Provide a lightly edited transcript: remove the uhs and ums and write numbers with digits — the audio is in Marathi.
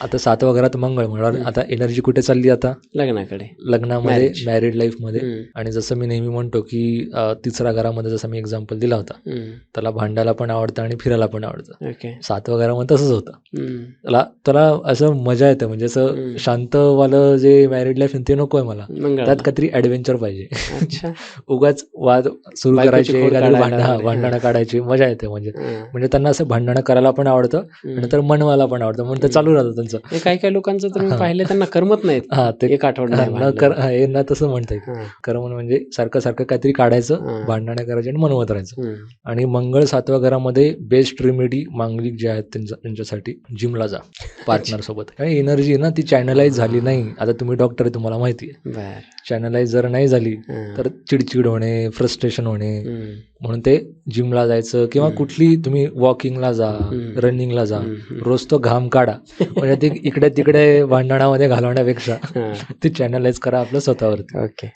आता 7व्या घरात मंगळ म्हणून आता एनर्जी कुठे चालली आता लग्नाकडे. लग्नामध्ये, Marriage. मॅरिड लाईफमध्ये. हम्म. आणि जसं मी नेहमी म्हणतो की 3ऱ्या घरामध्ये जसं मी एक्झाम्पल दिला होता, हम्म. त्याला भांडायला पण आवडतं आणि फिरायला पण आवडतं. ओके. 7व्या घरामध्ये तसंच होतं. हम्म. त्याला त्याला असं मजा येते, म्हणजे असं हम्म. शांतवालं जे मॅरिड लाईफ ते नको आहे मला. त्यात मंगळाला. काहीतरी ॲडव्हेंचर पाहिजे. अच्छा. उगाच वाद सुरू बायकोची करायचे, खोड काहीतरी काढायला वगैरे. भांडणं काढायची मजा येते. म्हणजे हां. म्हणजे त्यांना असं भांडणं करायला पण आवडतं हम्म. आणि तर मनवायला पण आवडतं, म्हणून ते चालू राहतं त्यांचं. हे काही लोकांचं तुम्ही हां. पाहिलं त्यांना करमत नाहीत. हां, ते एक आठवडा नाही न भांडलं. हे ना तसं म्हणता येईल. हां. कर्म म्हणजे सारखं काहीतरी काढायचं, हां. भांडणं करायची आणि मनवत राहायचं. हम्म. आणि मंगळ 7व्या घरामध्ये बेस्ट रेमेडी मांगलिक जे आहेत त्यांच्यासाठी जिमला जा पार्टनर सोबत. कारण एनर्जी ना ती चॅनलाइज झाली नाही. आता तुम्ही डॉक्टर आहे, तुम्हाला माहिती आहे. बर. चॅनलाइज जर नाही झाली हां. तर चिडचिड होणे, फ्रस्ट्रेशन होणे. हम्म. म्हणून ते जिमला जायचं किंवा कुठली तुम्ही वॉकिंगला जा, हम्म. रनिंगला जा, हम्म. रोज तो घाम काढा. म्हणजे ते इकडे तिकडे भांडणामध्ये घालवण्यापेक्षा हां. ते चॅनलाइज करा आपलं स्वतःवरती. ओके.